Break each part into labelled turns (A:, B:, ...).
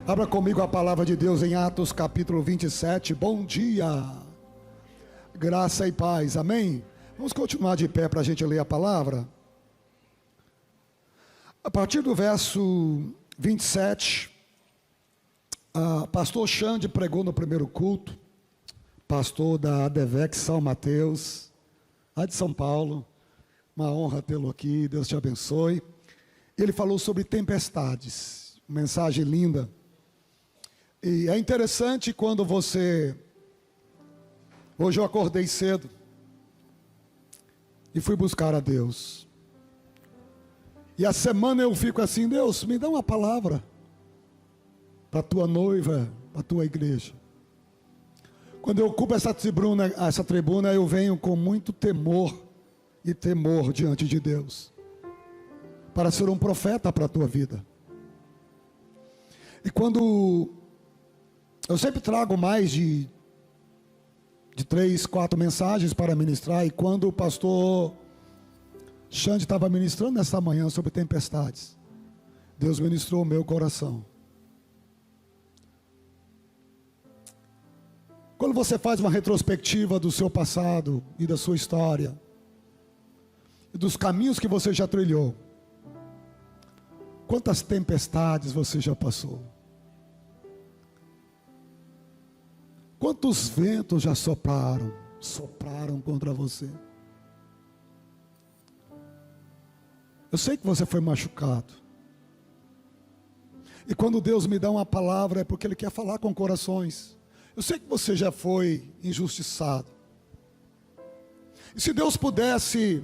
A: Abra comigo a palavra de Deus em Atos capítulo 27. Bom dia, graça e paz, amém? Vamos continuar de pé para a gente ler a palavra. A partir do verso 27, pastor Xande pregou no primeiro culto, pastor da ADVEC São Mateus, lá de São Paulo. Uma honra tê-lo aqui, Deus te abençoe. Ele falou sobre tempestades, mensagem linda. E é interessante quando você... Hoje eu acordei cedo e fui buscar a Deus. E a semana eu fico assim: Deus, me dá uma palavra para a tua noiva, para a tua igreja. Quando eu ocupo essa tribuna, eu venho com muito temor e temor diante de Deus, para ser um profeta para a tua vida. E quando... Eu sempre trago mais de 3, 4 mensagens para ministrar. E quando o pastor Xande estava ministrando nessa manhã sobre tempestades, Deus ministrou o meu coração. Quando você faz uma retrospectiva do seu passado e da sua história, e dos caminhos que você já trilhou, quantas tempestades você já passou? Quantos ventos já sopraram contra você? Eu sei que você foi machucado. E quando Deus me dá uma palavra, é porque Ele quer falar com corações. Eu sei que você já foi injustiçado. E se Deus pudesse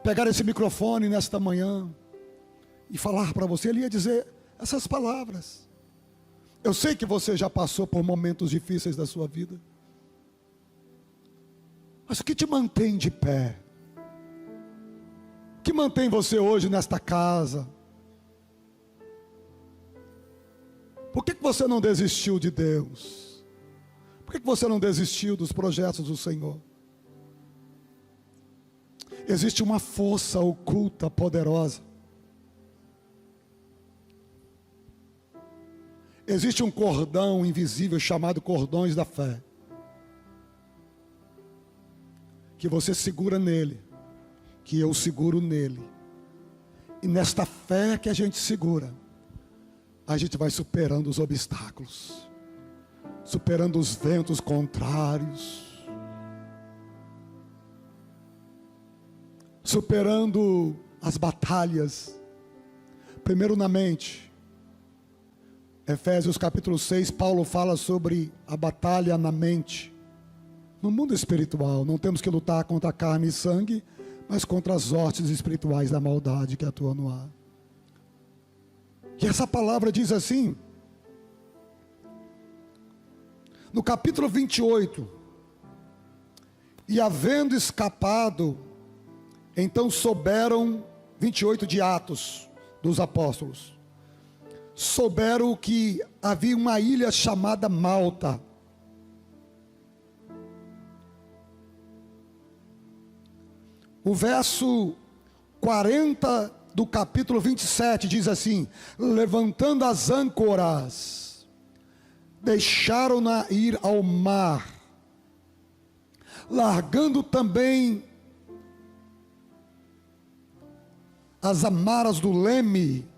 A: pegar esse microfone nesta manhã e falar para você, Ele ia dizer essas palavras. Eu sei que você já passou por momentos difíceis da sua vida. Mas o que te mantém de pé? O que mantém você hoje nesta casa? Por que você não desistiu de Deus? Por que você não desistiu dos projetos do Senhor? Existe uma força oculta, poderosa. Existe um cordão invisível chamado cordões da fé, que você segura nele, que eu seguro nele. E nesta fé que a gente segura, a gente vai superando os obstáculos, superando os ventos contrários, superando as batalhas, primeiro na mente. Efésios capítulo 6, Paulo fala sobre a batalha na mente. No mundo espiritual, não temos que lutar contra carne e sangue, mas contra as hostes espirituais da maldade que atuam no ar. E essa palavra diz assim, no capítulo 28, e havendo escapado, então souberam, 28 de Atos dos Apóstolos, souberam que havia uma ilha chamada Malta. O verso 40 do capítulo 27 diz assim: levantando as âncoras, deixaram-na ir ao mar, largando também as amarras do leme,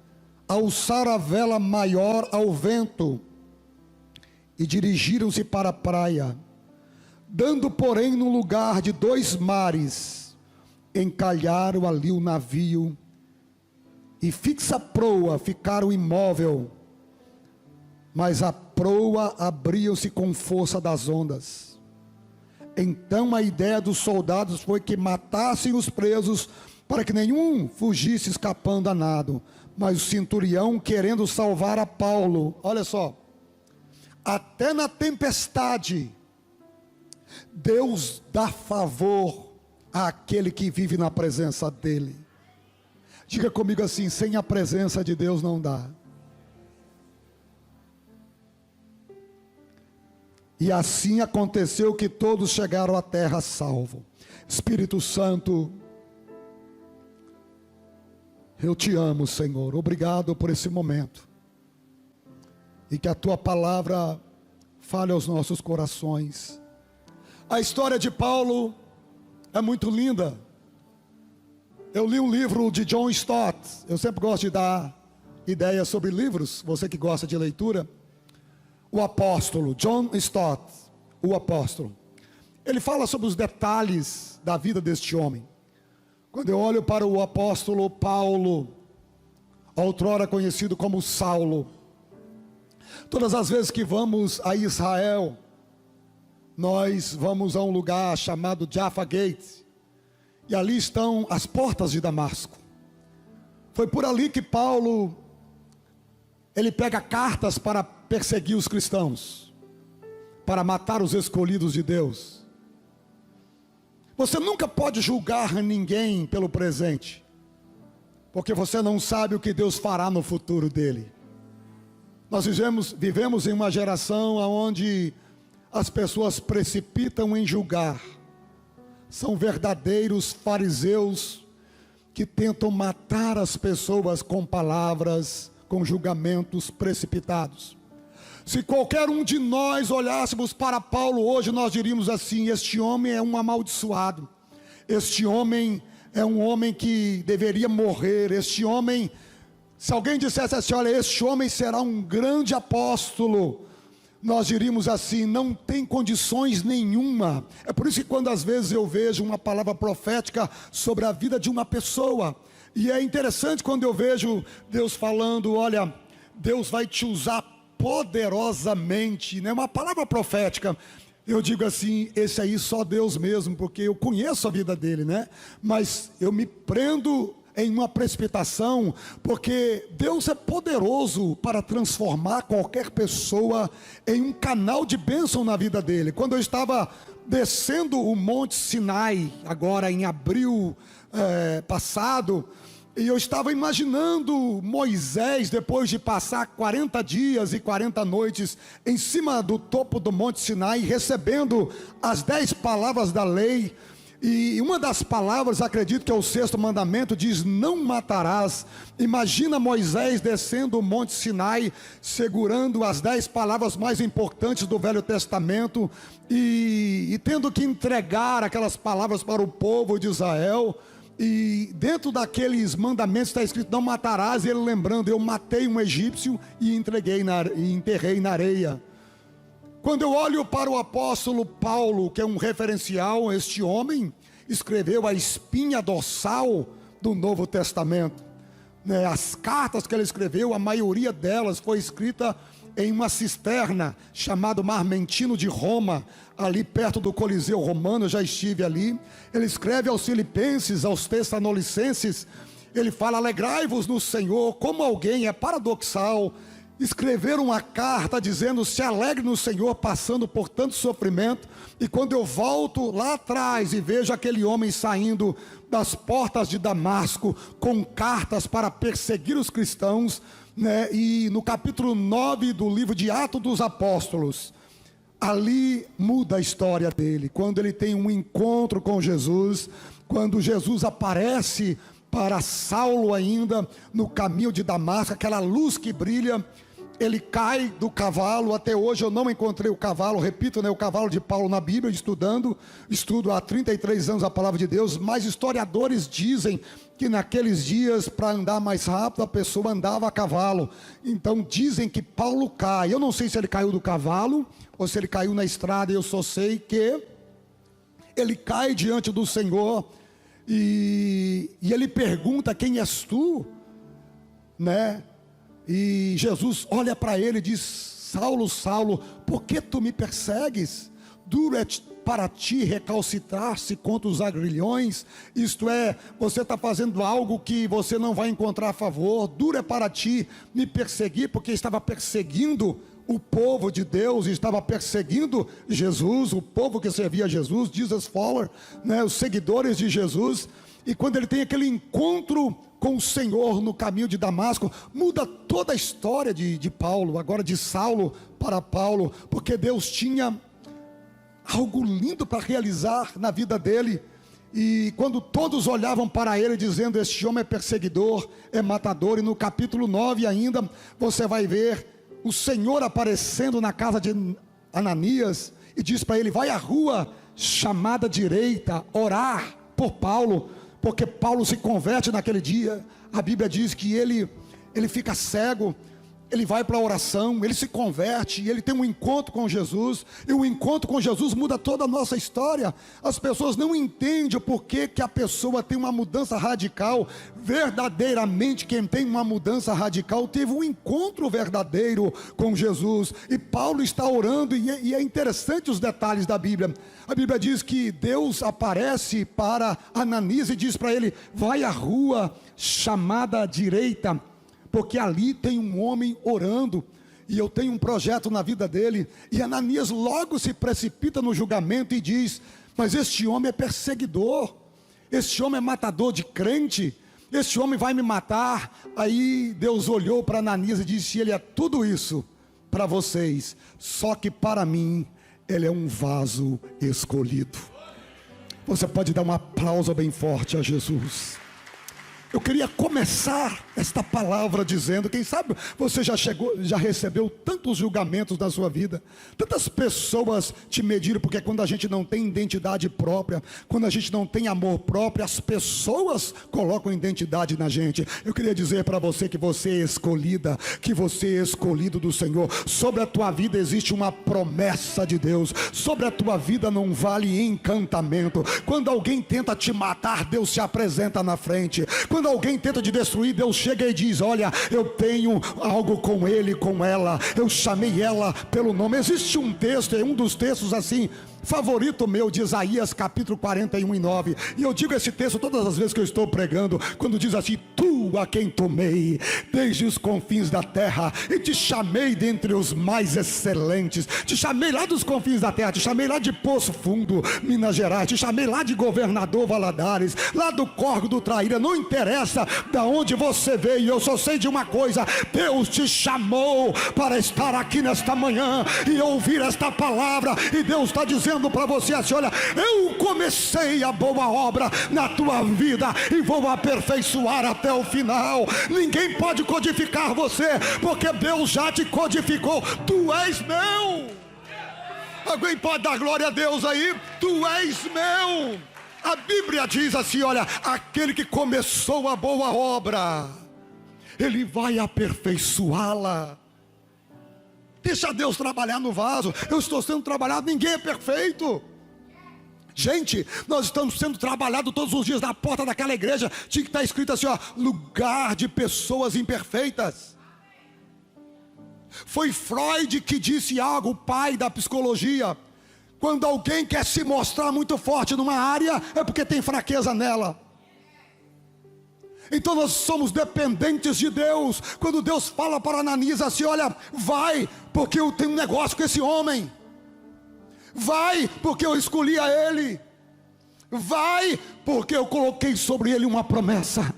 A: alçaram a vela maior ao vento e dirigiram-se para a praia, dando porém no lugar de 2 mares, encalharam ali o navio e fixa a proa ficaram imóvel, mas a proa abriu-se com força das ondas. Então a ideia dos soldados foi que matassem os presos, para que nenhum fugisse escapando a nado. Mas o centurião, querendo salvar a Paulo, olha só, até na tempestade, Deus dá favor àquele que vive na presença dele. Diga comigo assim: sem a presença de Deus não dá. E assim aconteceu que todos chegaram à terra salvo. Espírito Santo, eu te amo, Senhor. Obrigado por esse momento. e que a tua palavra fale aos nossos corações. A história de Paulo é muito linda. Eu li um livro de John Stott. Eu sempre gosto de dar ideias sobre livros, você que gosta de leitura. O Apóstolo, John Stott, o Apóstolo. Ele fala sobre os detalhes da vida deste homem. Quando eu olho para o apóstolo Paulo, outrora conhecido como Saulo, todas as vezes que vamos a Israel, nós vamos a um lugar chamado Jaffa Gate, e ali estão as portas de Damasco. Foi por ali que Paulo, ele pega cartas para perseguir os cristãos, para matar os escolhidos de Deus. Você nunca pode julgar ninguém pelo presente, porque você não sabe o que Deus fará no futuro dele. Nós vivemos em uma geração onde as pessoas precipitam em julgar. São verdadeiros fariseus que tentam matar as pessoas com palavras, com julgamentos precipitados. Se qualquer um de nós olhássemos para Paulo hoje, nós diríamos assim: este homem é um amaldiçoado, este homem é um homem que deveria morrer, este homem, se alguém dissesse assim, olha, este homem será um grande apóstolo, nós diríamos assim, não tem condições nenhuma. É por isso que quando às vezes eu vejo uma palavra profética sobre a vida de uma pessoa, e é interessante quando eu vejo Deus falando, olha, Deus vai te usar poderosamente, né? Uma palavra profética, eu digo assim, esse aí só Deus mesmo, porque eu conheço a vida dele, né? Mas eu me prendo em uma precipitação, porque Deus é poderoso para transformar qualquer pessoa em um canal de bênção na vida dele. Quando eu estava descendo o Monte Sinai, agora em abril passado, e eu estava imaginando Moisés, depois de passar 40 dias e 40 noites em cima do topo do Monte Sinai, recebendo as 10 palavras da lei. E uma das palavras, acredito que é o 6º mandamento, diz: não matarás. Imagina Moisés descendo o Monte Sinai, segurando as 10 palavras mais importantes do Velho Testamento, e tendo que entregar aquelas palavras para o povo de Israel. E dentro daqueles mandamentos está escrito: não matarás. E ele lembrando: eu matei um egípcio e enterrei na areia. Quando eu olho para o apóstolo Paulo, que é um referencial, este homem escreveu a espinha dorsal do Novo Testamento, né? As cartas que ele escreveu, a maioria delas foi escrita em uma cisterna chamada Marmentino de Roma, ali perto do Coliseu Romano. Eu já estive ali. Ele escreve aos Filipenses, aos Tessalonicenses, ele fala: alegrai-vos no Senhor. Como alguém, é paradoxal, escrever uma carta dizendo: se alegre no Senhor, passando por tanto sofrimento. E quando eu volto lá atrás e vejo aquele homem saindo das portas de Damasco com cartas para perseguir os cristãos, né? E no capítulo 9 do livro de Atos dos Apóstolos, ali muda a história dele, quando ele tem um encontro com Jesus, quando Jesus aparece para Saulo ainda no caminho de Damasco, aquela luz que brilha, ele cai do cavalo. Até hoje eu não encontrei o cavalo, repito, né, o cavalo de Paulo na Bíblia, estudo há 33 anos a palavra de Deus, mas historiadores dizem que naqueles dias, para andar mais rápido, a pessoa andava a cavalo. Então dizem que Paulo cai. Eu não sei se ele caiu do cavalo ou se ele caiu na estrada. Eu só sei que ele cai diante do Senhor e ele pergunta: quem és tu? Né? E Jesus olha para ele e diz: Saulo, Saulo, por que tu me persegues? Duro é para ti recalcitrar-se contra os agrilhões, isto é, você está fazendo algo que você não vai encontrar favor. Duro é para ti me perseguir, porque estava perseguindo o povo de Deus, estava perseguindo Jesus, o povo que servia a Jesus, Jesus follower, né, os seguidores de Jesus. E quando ele tem aquele encontro com o Senhor no caminho de Damasco, muda toda a história de Paulo, agora de Saulo para Paulo, porque Deus tinha algo lindo para realizar na vida dele. E quando todos olhavam para ele dizendo: este homem é perseguidor, é matador, e no capítulo 9 ainda, você vai ver o Senhor aparecendo na casa de Ananias e diz para ele: vai à rua chamada direita, orar por Paulo, porque Paulo se converte naquele dia. A Bíblia diz que ele fica cego, ele vai para a oração, ele se converte, ele tem um encontro com Jesus, e o encontro com Jesus muda toda a nossa história. As pessoas não entendem o porquê que a pessoa tem uma mudança radical. Verdadeiramente, quem tem uma mudança radical teve um encontro verdadeiro com Jesus, e Paulo está orando, e é interessante os detalhes da Bíblia. A Bíblia diz que Deus aparece para Ananias e diz para ele: vai à rua chamada direita, porque ali tem um homem orando, e eu tenho um projeto na vida dele. E Ananias logo se precipita no julgamento e diz: mas este homem é perseguidor, este homem é matador de crente, este homem vai me matar. Aí Deus olhou para Ananias e disse: ele é tudo isso para vocês, só que para mim ele é um vaso escolhido. Você pode dar um aplauso bem forte a Jesus. Eu queria começar esta palavra dizendo, quem sabe você já recebeu tantos julgamentos na sua vida, tantas pessoas te mediram, porque quando a gente não tem identidade própria, quando a gente não tem amor próprio, as pessoas colocam identidade na gente. Eu queria dizer para você que você é escolhida, que você é escolhido do Senhor. Sobre a tua vida existe uma promessa de Deus, sobre a tua vida não vale encantamento. Quando alguém tenta te matar, Deus se apresenta na frente. Quando alguém tenta te destruir, Deus chega e diz: olha, eu tenho algo com ele, com ela, eu chamei ela pelo nome. Existe um texto, é um dos textos assim favorito meu, de Isaías capítulo 41:9, e eu digo esse texto todas as vezes que eu estou pregando, quando diz assim: tu a quem tomei desde os confins da terra, e te chamei dentre os mais excelentes, te chamei lá dos confins da terra, te chamei lá de Poço Fundo, Minas Gerais, te chamei lá de Governador Valadares, lá do Córrego do Traíra. Não interessa da onde você veio, eu só sei de uma coisa: Deus te chamou para estar aqui nesta manhã e ouvir esta palavra, e Deus está dizendo para você assim: olha, eu comecei a boa obra na tua vida e vou aperfeiçoar até o final. Ninguém pode codificar você, porque Deus já te codificou. Tu és meu. Alguém pode dar glória a Deus aí? Tu és meu. A Bíblia diz assim: olha, aquele que começou a boa obra, ele vai aperfeiçoá-la. Deixa Deus trabalhar no vaso. Eu estou sendo trabalhado, ninguém é perfeito. Gente, nós estamos sendo trabalhados todos os dias. Na porta daquela igreja tinha que estar escrito assim, ó: lugar de pessoas imperfeitas. Foi Freud que disse algo, o pai da psicologia: quando alguém quer se mostrar muito forte numa área, é porque tem fraqueza nela. Então nós somos dependentes de Deus. Quando Deus fala para Ananias assim: olha, vai, porque eu tenho um negócio com esse homem. Vai, porque eu escolhi a ele. Vai, porque eu coloquei sobre ele uma promessa.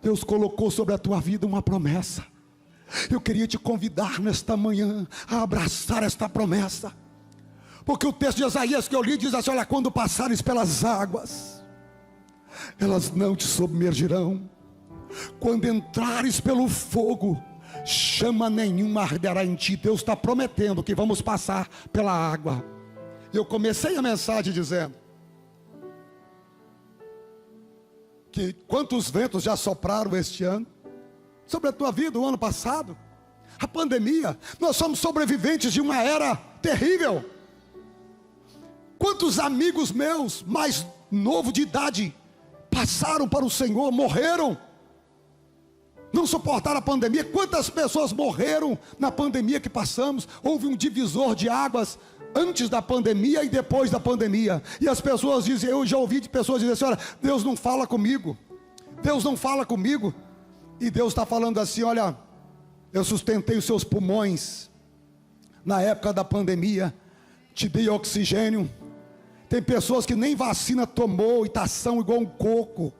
A: Deus colocou sobre a tua vida uma promessa. Eu queria te convidar nesta manhã a abraçar esta promessa, porque o texto de Isaías que eu li diz assim: olha, quando passares pelas águas, elas não te submergirão. Quando entrares pelo fogo, chama nenhuma arderá em ti. Deus está prometendo que vamos passar pela água. Eu comecei a mensagem dizendo que quantos ventos já sopraram este ano sobre a tua vida, o ano passado, a pandemia. Nós somos sobreviventes de uma era terrível. Quantos amigos meus mais novos de idade passaram para o Senhor, morreram, não suportaram a pandemia. Quantas pessoas morreram na pandemia que passamos? Houve um divisor de águas antes da pandemia e depois da pandemia. E as pessoas dizem, eu já ouvi de pessoas dizer assim: olha, Deus não fala comigo, Deus não fala comigo. E Deus está falando assim: olha, eu sustentei os seus pulmões na época da pandemia, te dei oxigênio. Tem pessoas que nem vacina tomou e está são igual um coco,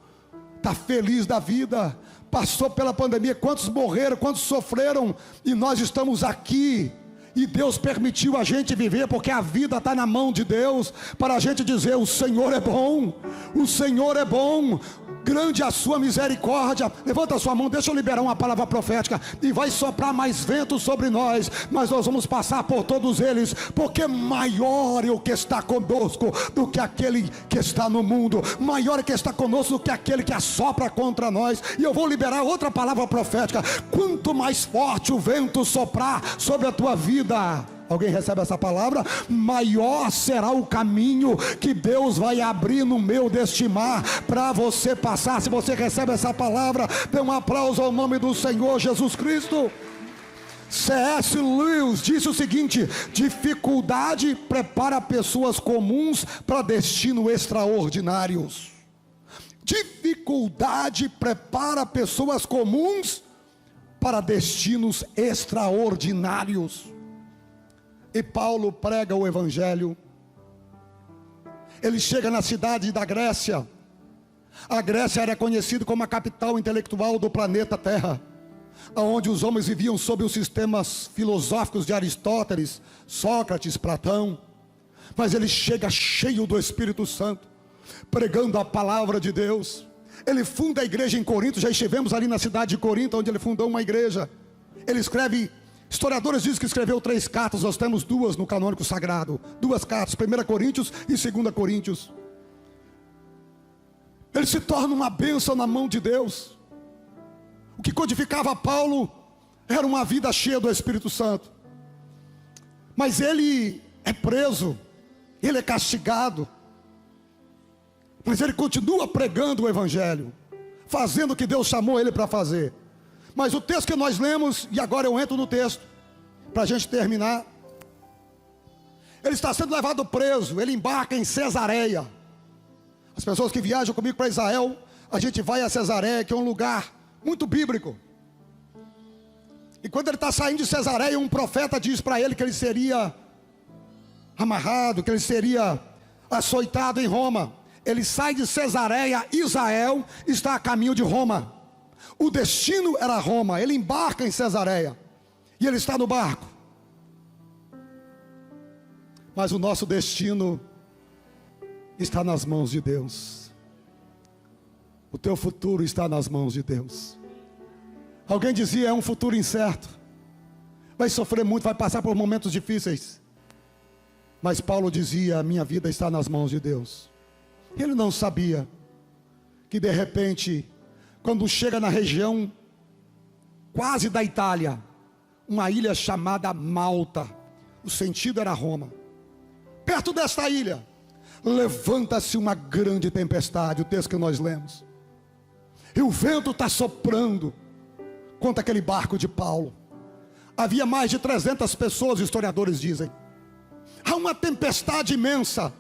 A: está feliz da vida, passou pela pandemia. Quantos morreram, quantos sofreram, e nós estamos aqui. E Deus permitiu a gente viver, porque a vida está na mão de Deus, para a gente dizer: o Senhor é bom, o Senhor é bom. grande é a sua misericórdia. Levanta a sua mão, deixa eu liberar uma palavra profética, e vai soprar mais vento sobre nós, mas nós vamos passar por todos eles, porque maior é o que está conosco do que aquele que está no mundo, maior é o que está conosco do que aquele que assopra contra nós. E eu vou liberar outra palavra profética: quanto mais forte o vento soprar sobre a tua vida, alguém recebe essa palavra? Maior será o caminho que Deus vai abrir no meio deste mar para você passar. Se você recebe essa palavra, dê um aplauso ao nome do Senhor Jesus Cristo. C.S. Lewis disse o seguinte: dificuldade prepara pessoas comuns para destinos extraordinários. Dificuldade prepara pessoas comuns para destinos extraordinários. E Paulo prega o evangelho. Ele chega na cidade da Grécia. A Grécia era conhecida como a capital intelectual do planeta Terra, onde os homens viviam sob os sistemas filosóficos de Aristóteles, Sócrates, Platão. Mas ele chega cheio do Espírito Santo, pregando a palavra de Deus. Ele funda a igreja em Corinto. Já estivemos ali na cidade de Corinto, onde ele fundou uma igreja. Ele escreve, historiadores dizem que escreveu 3 cartas. Nós temos 2 no canônico sagrado, 2 cartas, 1 Coríntios e 2 Coríntios. Ele se torna uma bênção na mão de Deus. O que codificava Paulo era uma vida cheia do Espírito Santo. Mas ele é preso, ele é castigado, mas ele continua pregando o evangelho, fazendo o que Deus chamou ele para fazer. Mas o texto que nós lemos, e agora eu entro no texto, para a gente terminar. Ele está sendo levado preso, ele embarca em Cesareia. As pessoas que viajam comigo para Israel, a gente vai a Cesareia, que é um lugar muito bíblico. E quando ele está saindo de Cesareia, um profeta diz para ele que ele seria amarrado, que ele seria açoitado em Roma. Ele sai de Cesareia, Israel está a caminho de Roma. O destino era Roma. Ele embarca em Cesareia e ele está no barco. Mas o nosso destino está nas mãos de Deus. O teu futuro está nas mãos de Deus. Alguém dizia: é um futuro incerto, vai sofrer muito, vai passar por momentos difíceis. Mas Paulo dizia: a minha vida está nas mãos de Deus. Ele não sabia que de repente, quando chega na região quase da Itália, uma ilha chamada Malta, o sentido era Roma. Perto desta ilha, levanta-se uma grande tempestade, o texto que nós lemos. E o vento está soprando contra aquele barco de Paulo. Havia mais de 300 pessoas, historiadores dizem. Há uma tempestade imensa.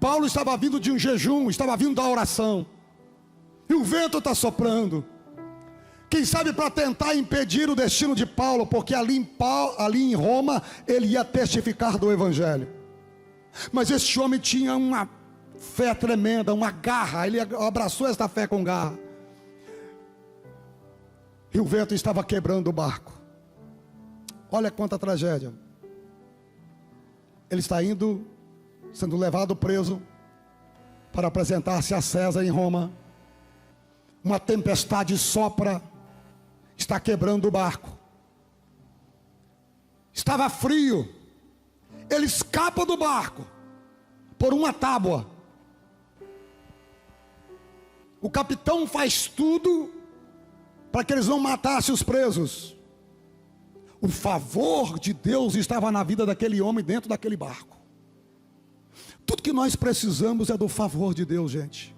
A: Paulo estava vindo de um jejum, estava vindo da oração. E o vento está soprando. Quem sabe para tentar impedir o destino de Paulo, porque ali em Roma ele ia testificar do evangelho. Mas este homem tinha uma fé tremenda, uma garra. Ele abraçou esta fé com garra. E o vento estava quebrando o barco. Olha quanta tragédia. Ele está indo, sendo levado preso, para apresentar-se a César em Roma. Uma tempestade sopra, está quebrando o barco. Estava frio. Ele escapa do barco por uma tábua. O capitão faz tudo para que eles não matassem os presos. O favor de Deus estava na vida daquele homem dentro daquele barco. Tudo que nós precisamos é do favor de Deus, gente.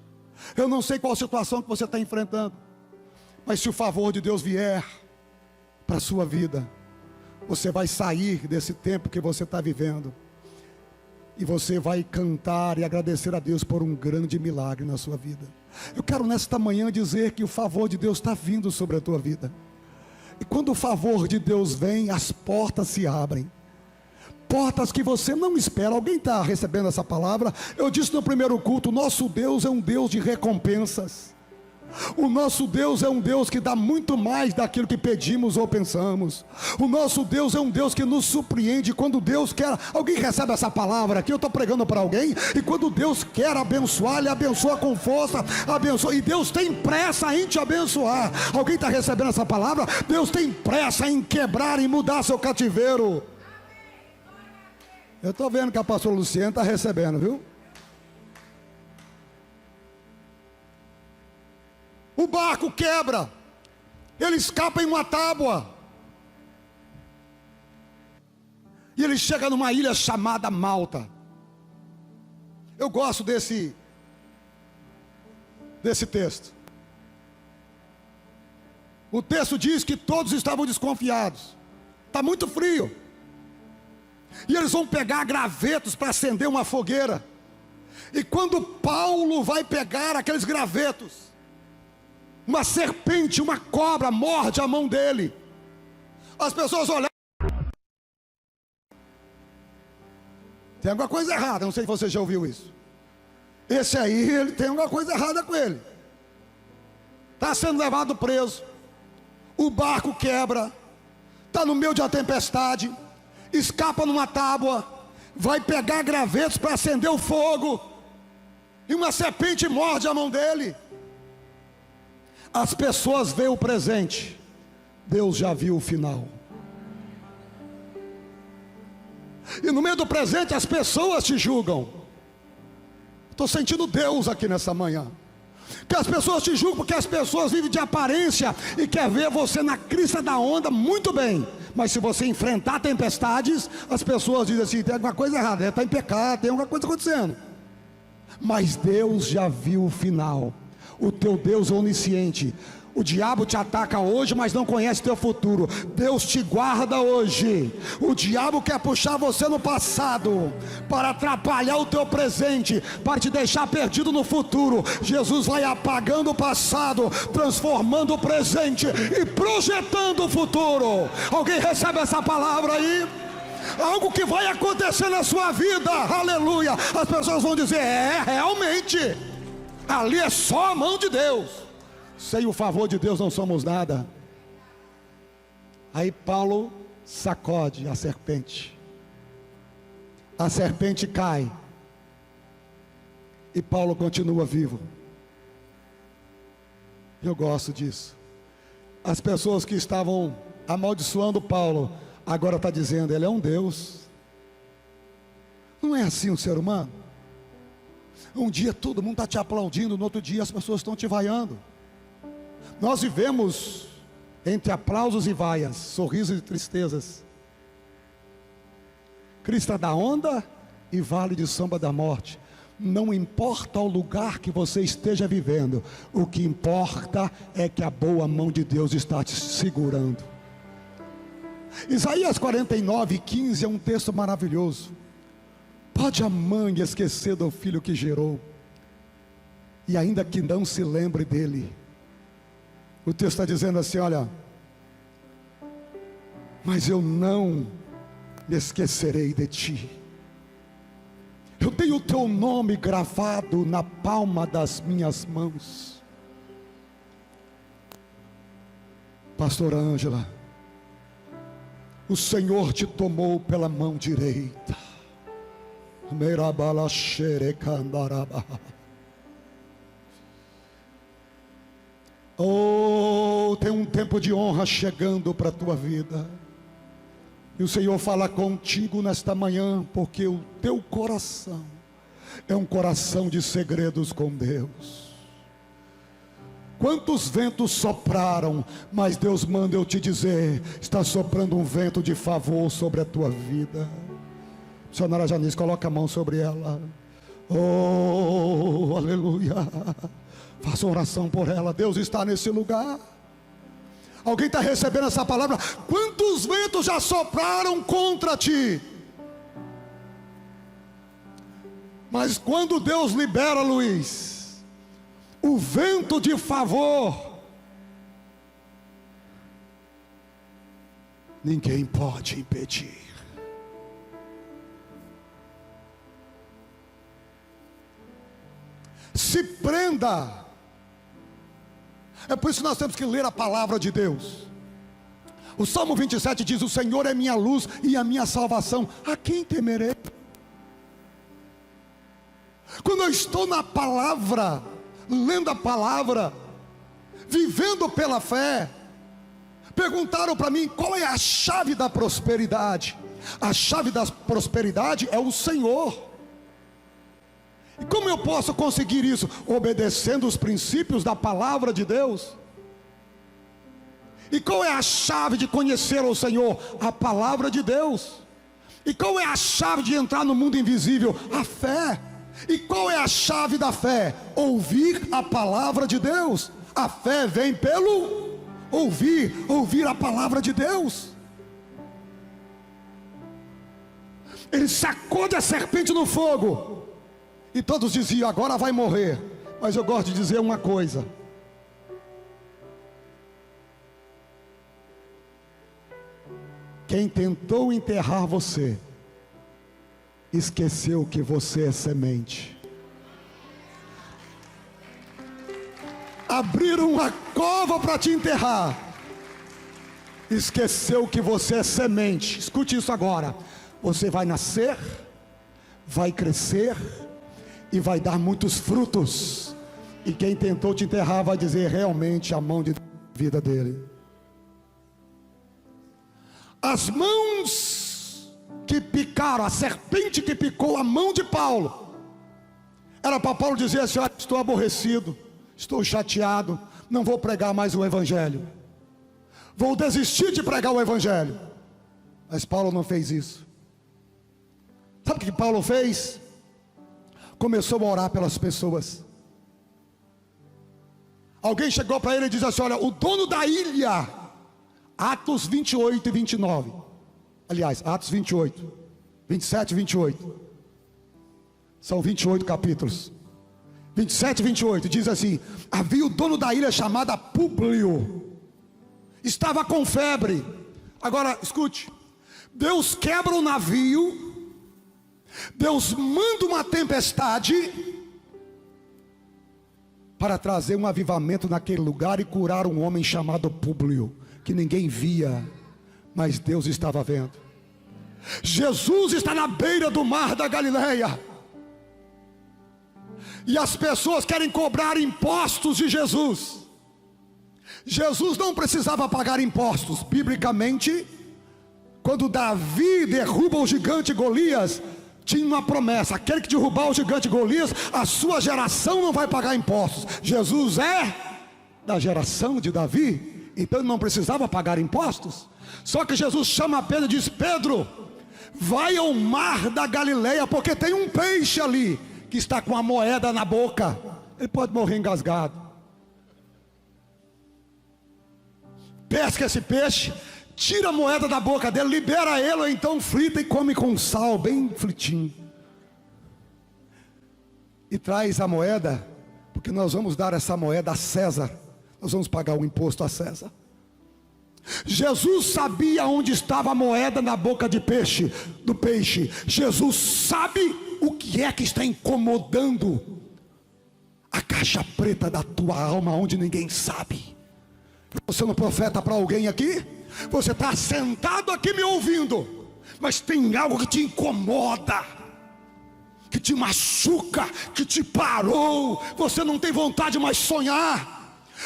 A: Eu não sei qual situação que você está enfrentando, mas se o favor de Deus vier para a sua vida, você vai sair desse tempo que você está vivendo, e você vai cantar e agradecer a Deus por um grande milagre na sua vida. Eu quero nesta manhã dizer que o favor de Deus está vindo sobre a tua vida. E quando o favor de Deus vem, as portas se abrem. Portas que você não espera. Alguém está recebendo essa palavra? Eu disse no primeiro culto: nosso Deus é um Deus de recompensas. O nosso Deus é um Deus que dá muito mais daquilo que pedimos ou pensamos. O nosso Deus é um Deus que nos surpreende quando Deus quer. Alguém recebe essa palavra aqui? Eu estou pregando para alguém. E quando Deus quer abençoar, Ele abençoa com força, abençoa. E Deus tem pressa em te abençoar. Alguém está recebendo essa palavra? Deus tem pressa em quebrar e mudar seu cativeiro. Eu estou vendo que a pastora Luciana está recebendo, viu? O barco quebra, ele escapa em uma tábua, e ele chega numa ilha chamada Malta. Eu gosto desse texto. O texto diz que todos estavam desconfiados. Está muito frio, e eles vão pegar gravetos para acender uma fogueira. E quando Paulo vai pegar aqueles gravetos, uma serpente, uma cobra morde a mão dele. As pessoas olham. Tem alguma coisa errada, não sei se você já ouviu isso. Esse aí, ele tem alguma coisa errada com ele. Está sendo levado preso. O barco quebra. Está no meio de uma tempestade. Escapa numa tábua. Vai pegar gravetos para acender o fogo. E uma serpente morde a mão dele. As pessoas veem o presente, Deus já viu o final. E no meio do presente as pessoas te julgam. Estou sentindo Deus aqui nessa manhã. Que as pessoas te julgam porque as pessoas vivem de aparência e quer ver você na crista da onda muito bem. Mas se você enfrentar tempestades, as pessoas dizem assim: tem alguma coisa errada, está em pecado, tem alguma coisa acontecendo. Mas Deus já viu o final. O teu Deus é onisciente. O diabo te ataca hoje, mas não conhece teu futuro. Deus te guarda hoje. O diabo quer puxar você no passado para atrapalhar o teu presente, para te deixar perdido no futuro. Jesus vai apagando o passado, transformando o presente e projetando o futuro. Alguém recebe essa palavra aí? Algo que vai acontecer na sua vida, aleluia. As pessoas vão dizer: realmente, ali é só a mão de Deus. Sem o favor de Deus não somos nada. Aí Paulo sacode a serpente. A serpente cai. E Paulo continua vivo. Eu gosto disso. As pessoas que estavam amaldiçoando Paulo, agora está dizendo: ele é um Deus. Não é assim o ser humano? Um dia todo mundo está te aplaudindo, no outro dia as pessoas estão te vaiando. Nós vivemos entre aplausos e vaias, sorrisos e tristezas, crista da onda e vale de sombra da morte. Não importa o lugar que você esteja vivendo, o que importa é que a boa mão de Deus está te segurando. Isaías 49:15 é um texto maravilhoso. Pode a mãe esquecer do filho que gerou, e ainda que não se lembre dele. O texto está dizendo assim: olha, mas eu não me esquecerei de ti. Eu tenho o teu nome gravado na palma das minhas mãos. Pastora Ângela, o Senhor te tomou pela mão direita. Oh, tem um tempo de honra chegando para a tua vida. E o Senhor fala contigo nesta manhã, porque o teu coração é um coração de segredos com Deus. Quantos ventos sopraram, mas Deus manda eu te dizer: está soprando um vento de favor sobre a tua vida. Missionária Janice, coloca a mão sobre ela. Oh, aleluia. Faça uma oração por ela. Deus está nesse lugar. Alguém está recebendo essa palavra? Quantos ventos já sopraram contra ti? Mas quando Deus libera, Luiz, o vento de favor, ninguém pode impedir. Se prenda É por isso que nós temos que ler a palavra de Deus. O Salmo 27 diz: o Senhor é minha luz e a minha salvação, a quem temerei? Quando eu estou na palavra, lendo a palavra, vivendo pela fé, perguntaram para mim qual é a chave da prosperidade. A chave da prosperidade é o Senhor. E como eu posso conseguir isso? Obedecendo os princípios da palavra de Deus. E qual é a chave de conhecer o Senhor? A palavra de Deus. E qual é a chave de entrar no mundo invisível? A fé. E qual é a chave da fé? Ouvir a palavra de Deus. A fé vem pelo ouvir a palavra de Deus. Ele sacode a serpente no fogo, e todos diziam: agora vai morrer. Mas eu gosto de dizer uma coisa: quem tentou enterrar você, esqueceu que você é semente. Abriram uma cova para te enterrar, esqueceu que você é semente. Escute isso agora: você vai nascer, vai crescer e vai dar muitos frutos. E quem tentou te enterrar vai dizer: realmente a mão de vida dele. As mãos que picaram, a serpente que picou a mão de Paulo, era para Paulo dizer assim: olha, estou aborrecido, estou chateado, não vou pregar mais o evangelho, vou desistir de pregar o evangelho. Mas Paulo não fez isso. Sabe o que Paulo fez? Começou a orar pelas pessoas. Alguém chegou para ele e disse assim: olha, o dono da ilha, Atos 28 e 29, aliás, Atos 28, 27 e 28, são 28 capítulos. 27 e 28, diz assim: havia o dono da ilha chamada Públio, estava com febre. Agora escute, Deus quebra o navio, Deus manda uma tempestade para trazer um avivamento naquele lugar e curar um homem chamado Públio, que ninguém via, mas Deus estava vendo. Jesus está na beira do mar da Galileia, e as pessoas querem cobrar impostos de Jesus. Jesus não precisava pagar impostos. Biblicamente, quando Davi derruba o gigante Golias, tinha uma promessa: aquele que derrubar o gigante Golias, a sua geração não vai pagar impostos. Jesus é da geração de Davi, então ele não precisava pagar impostos. Só que Jesus chama Pedro e diz: Pedro, vai ao mar da Galileia, porque tem um peixe ali que está com a moeda na boca, ele pode morrer engasgado. Pesca esse peixe, tira a moeda da boca dele, libera ele, ou então frita e come com sal, bem fritinho. E traz a moeda, porque nós vamos dar essa moeda a César. Nós vamos pagar o imposto a César. Jesus sabia onde estava a moeda na boca do peixe. Jesus sabe o que é que está incomodando a caixa preta da tua alma, onde ninguém sabe. Você não profeta para alguém aqui? Você está sentado aqui me ouvindo, mas tem algo que te incomoda, que te machuca, que te parou. Você não tem vontade de mais sonhar.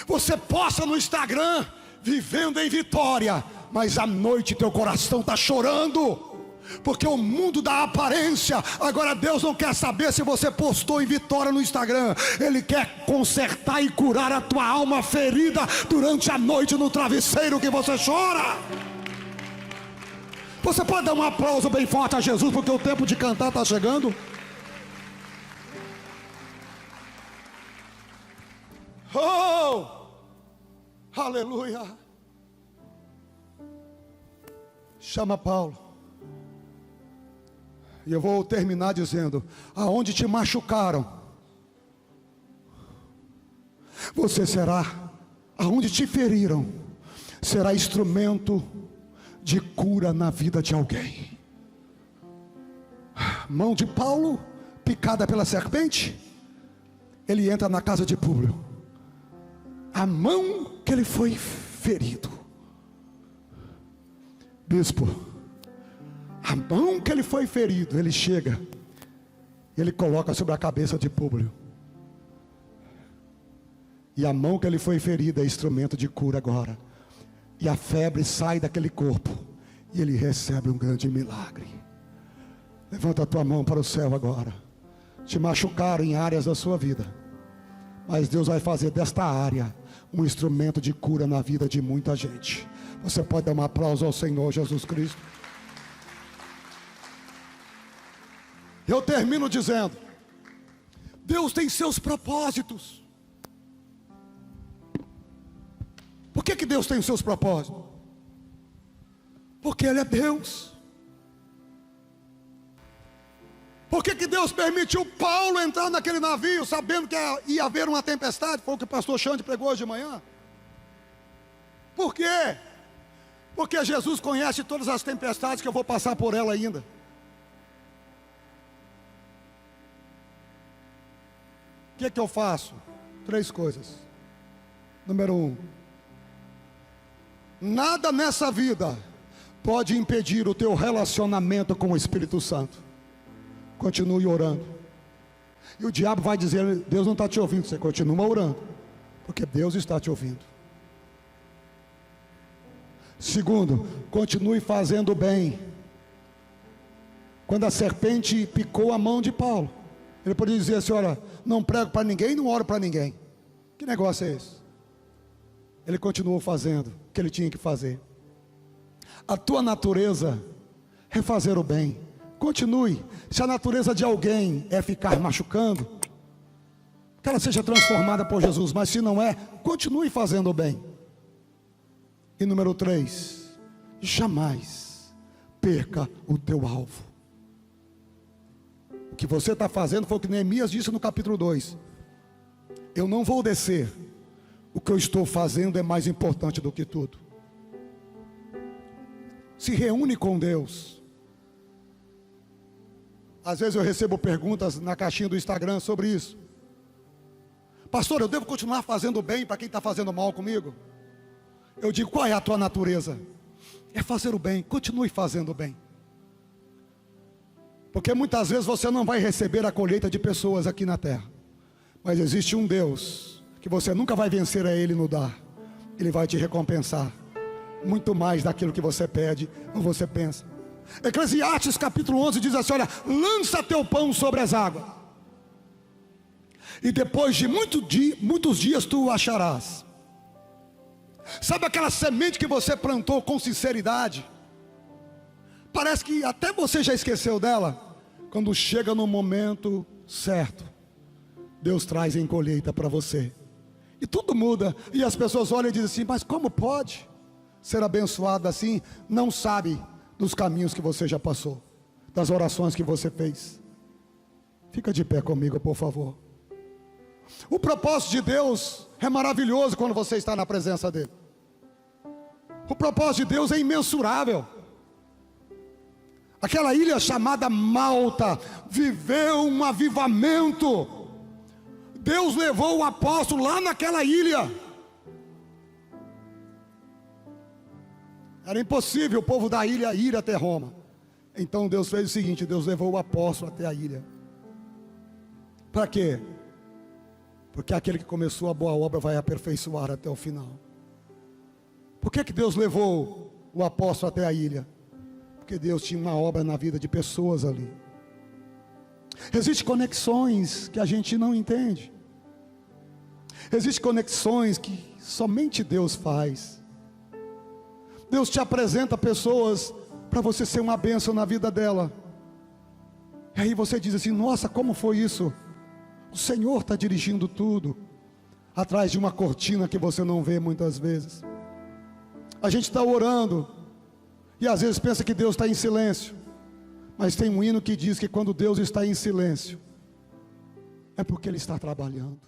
A: Você posta no Instagram, vivendo em vitória, mas à noite teu coração está chorando, porque o mundo dá aparência. Agora Deus não quer saber se você postou em vitória no Instagram. Ele quer consertar e curar a tua alma ferida durante a noite no travesseiro que você chora. Você pode dar um aplauso bem forte a Jesus, porque o tempo de cantar está chegando. Oh, aleluia. Chama Paulo. E eu vou terminar dizendo: aonde te machucaram, você será, aonde te feriram, será instrumento de cura na vida de alguém. Mão de Paulo picada pela serpente, ele entra na casa de Públio. a mão que ele foi ferido. Bispo, a mão que ele foi ferido, ele chega, ele coloca sobre a cabeça de Públio. E a mão que ele foi ferida é instrumento de cura agora. E a febre sai daquele corpo. E ele recebe um grande milagre. Levanta a tua mão para o céu agora. Te machucaram em áreas da sua vida, mas Deus vai fazer desta área um instrumento de cura na vida de muita gente. Você pode dar um aplauso ao Senhor Jesus Cristo. Eu termino dizendo: Deus tem seus propósitos. Por que Deus tem os seus propósitos? Porque Ele é Deus. Por que Deus permitiu Paulo entrar naquele navio, sabendo que ia haver uma tempestade? Foi o que o pastor Xande pregou hoje de manhã. Por quê? Porque Jesus conhece todas as tempestades que eu vou passar por ela ainda. O que eu faço? 3 coisas. Número 1, nada nessa vida pode impedir o teu relacionamento com o Espírito Santo. Continue orando. E o diabo vai dizer: Deus não está te ouvindo. Você continua orando, porque Deus está te ouvindo. Segundo, continue fazendo o bem. Quando a serpente picou a mão de Paulo, ele podia dizer assim: olha, não prego para ninguém, não oro para ninguém. Que negócio é esse? Ele continuou fazendo o que ele tinha que fazer. A tua natureza é fazer o bem. Continue. Se a natureza de alguém é ficar machucando, que ela seja transformada por Jesus. Mas se não é, continue fazendo o bem. E número 3, jamais perca o teu alvo. O que você está fazendo foi o que Neemias disse no capítulo 2. Eu não vou descer. O que eu estou fazendo é mais importante do que tudo. Se reúne com Deus. Às vezes eu recebo perguntas na caixinha do Instagram sobre isso. Pastor, eu devo continuar fazendo bem para quem está fazendo mal comigo? Eu digo: qual é a tua natureza? É fazer o bem. Continue fazendo o bem. Porque muitas vezes você não vai receber a colheita de pessoas aqui na terra, mas existe um Deus que você nunca vai vencer a Ele no dar. Ele vai te recompensar muito mais daquilo que você pede ou você pensa. Eclesiastes capítulo 11 diz assim: olha, lança teu pão sobre as águas, e depois de muitos dias tu o acharás. Sabe aquela semente que você plantou com sinceridade? Parece que até você já esqueceu dela. Quando chega no momento certo, Deus traz em colheita para você, e tudo muda. E as pessoas olham e dizem assim: mas como pode ser abençoado assim? Não sabe dos caminhos que você já passou, das orações que você fez. Fica de pé comigo, por favor. O propósito de Deus é maravilhoso quando você está na presença dEle. O propósito de Deus é imensurável. Aquela ilha chamada Malta viveu um avivamento. Deus levou o apóstolo lá naquela ilha. Era impossível o povo da ilha ir até Roma. Então Deus fez o seguinte: Deus levou o apóstolo até a ilha. Para quê? Porque aquele que começou a boa obra vai aperfeiçoar até o final. Por que Deus levou o apóstolo até a ilha? Porque Deus tinha uma obra na vida de pessoas ali. Existem conexões que a gente não entende. Existem conexões que somente Deus faz. Deus te apresenta pessoas para você ser uma bênção na vida dela. E aí você diz assim: nossa, como foi isso? O Senhor está dirigindo tudo, atrás de uma cortina que você não vê muitas vezes. A gente está orando, e às vezes pensa que Deus está em silêncio. Mas tem um hino que diz que quando Deus está em silêncio, é porque Ele está trabalhando.